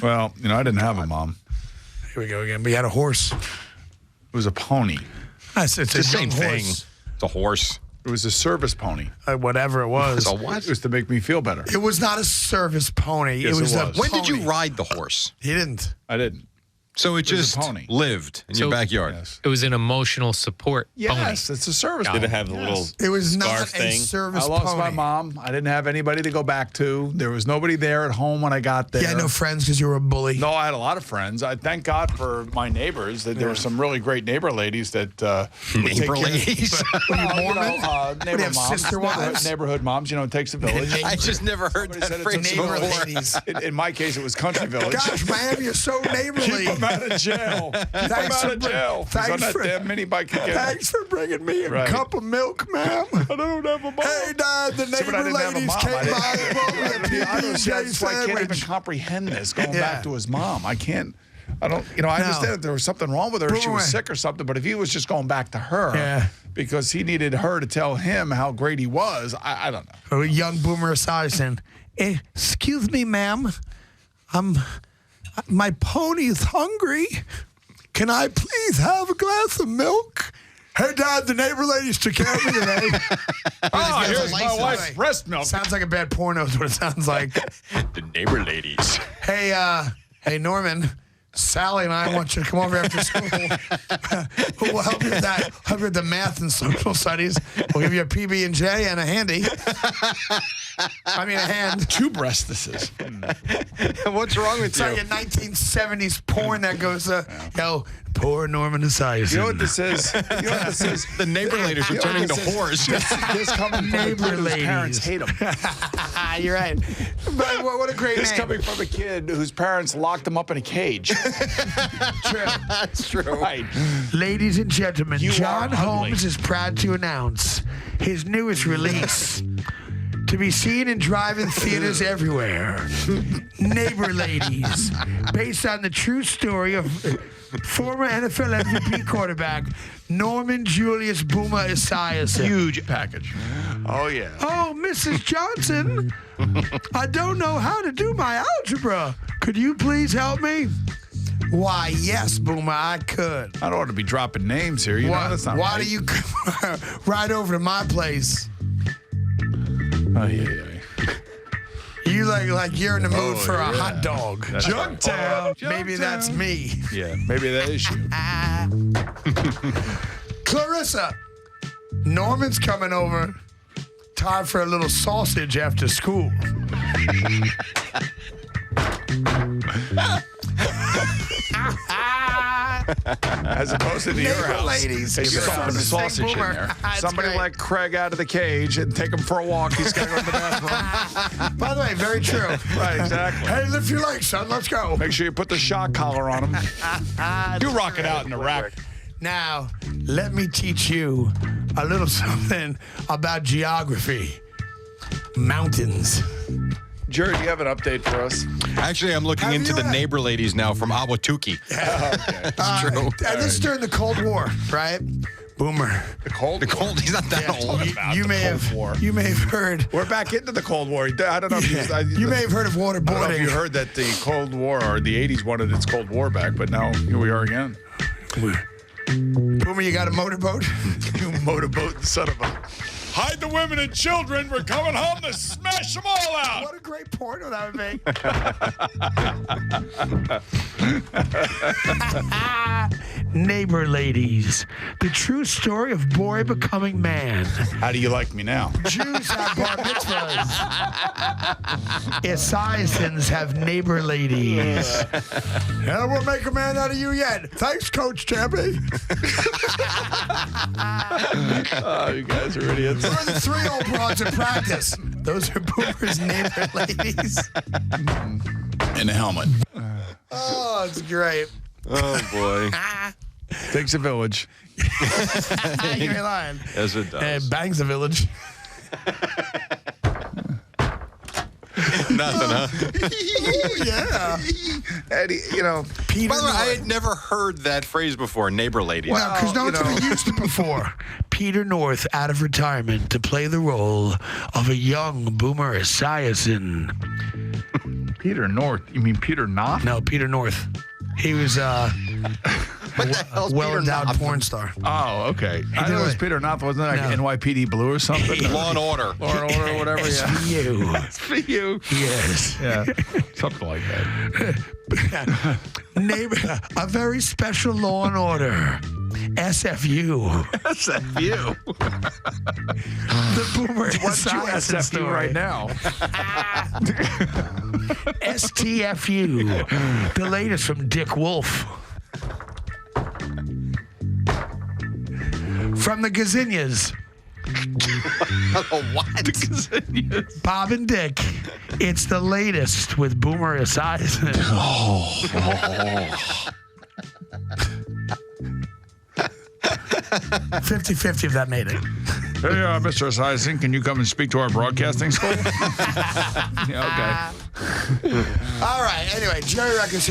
Well, I didn't have a mom. Here we go again. But you had a horse. It was a pony. It's the same thing. It's a horse. It was a service pony. Whatever it was. A what? It was to make me feel better. It was not a service pony. Yes, it was. When did you ride the horse? He didn't. I didn't. So it just a pony. lived in your backyard. Yes. It was an emotional support pony. Yes, it's a service. Did pony. it have the little It was scarf not a thing? service I lost pony. my mom. I didn't have anybody to go back to. There was nobody there at home when I got there. You had no friends because you were a bully. No, I had a lot of friends. I thank God for my neighbors. That there were some really great neighbor ladies that would take Neighbor care of- ladies? Were you Mormon? neighbor have moms, sister wives? neighborhood moms. It takes a village. I just never heard Somebody that said it's phrase a neighbor before. ladies. In my case, it was country village. Gosh, man, you're so neighborly. Keep him out of jail. Keep him out of jail. He's on that damn mini bike again. Thanks for bringing me a Right. cup of milk, ma'am. I don't have a mom. Hey, Dad, the See, but I neighbor didn't have a ladies mom. came I didn't- by and brought me a PB&J That's why I can't even sandwich. comprehend this. Going Yeah. back to his mom, I can't. I don't. I understand that there was something wrong with her. She was sick or something. But if he was just going back to her, because he needed her to tell him how great he was, I don't know. A young boomer Esiason. Excuse me, ma'am. My pony's hungry. Can I please have a glass of milk? Hey, Dad, the neighbor ladies took care of me today. Oh, here's my wife's breast milk. Sounds like a bad porno is what it sounds like. The neighbor ladies. Hey, Norman. Sally and I want you to come over after school. We'll help you with that. Help you with the math and social studies. We'll give you a PB&J and a handy. I mean, a hand. 2 breastises. What's wrong with It's like a 1970s porn that goes, poor Norman Esiason. You know what this is? You know what this is? The neighbor ladies are turning to whores. This coming from a kid whose parents hate him. You're right. But what a great This name. coming from a kid whose parents locked him up in a cage. True. That's true. Right. Ladies and gentlemen, You John are ugly. Holmes is proud to announce his newest release. To be seen in drive-in theaters everywhere. Neighbor Ladies. Based on the true story of former NFL MVP quarterback Norman Julius Boomer Esiason. Huge package. Oh, yeah. Oh, Mrs. Johnson, I don't know how to do my algebra. Could you please help me? Why, yes, Boomer, I could. I don't want to be dropping names here. You know, that's not Why right. do you come right over to my place? Oh, yeah. You like you're in the mood for a hot dog. Junktown. Maybe that's me. Yeah, maybe that is you. Clarissa, Norman's coming over. Time for a little sausage after school. As opposed to your Neighbor house. ladies. Hey, Give you us put the some sausage in Boomer. there. That's Somebody great. let Craig out of the cage and take him for a walk. He's got to go to the bathroom. By the way, very true. Right, exactly. Hey, lift your legs, son. Let's go. Make sure you put the shock collar on him. You rock it out in the rack. Now, let me teach you a little something about geography. Mountains. Jared, do you have an update for us? Actually, I'm looking Have into you the had- neighbor ladies now from Awatuki. It's true. This is during the Cold War, right? Boomer. The Cold The cold, he's not that old. You may have heard. We're back into the Cold War. I don't know if You may have heard of I don't know if you waterboarding. heard that the Cold War or the 80s wanted its Cold War back, but now here we are again. Boomer, you got a motorboat? You motorboat son of a... Hide the women and children. We're coming home to smash them all out. What a great porno that would make. Neighbor Ladies. The true story of boy becoming man. How do you like me now? Jews have bar mitzvahs. Esiasons have neighbor ladies. Yeah, we'll make a man out of you yet. Thanks, Coach Chappie. Oh, you guys are idiots. We're the 3 old broads in practice. Those are Boomer's neighbor ladies. In a helmet. Oh, it's great. Oh, boy. Takes a village. You ain't lying. Yes, it does. And bangs the village. Nothing, huh? Yeah. Eddie, Peter By the way, I North. had never heard that phrase before, neighbor ladies. No, because no one's ever used it before. Peter North out of retirement to play the role of a young Boomer Esiason. Peter North. You mean Peter North? No, Peter North. He was a well-endowed porn star. Oh, okay. I know it was Peter North, wasn't it? Like NYPD Blue or something? Law and Order. Law and Order or whatever, yeah. SVU. SVU. Yes. Yeah, something like that. Neighbor, a very special Law and Order. SFU. SFU. The Boomer What's your Esiason SFU story right now? STFU. The latest from Dick Wolf. From the Gazinhas. What? Bob and Dick. It's the latest with Boomer Esiason. 50-50 if that made it. Hey, Mr. Esiason, can you come and speak to our broadcasting school? Yeah, okay. All right. Anyway, Jerry Records.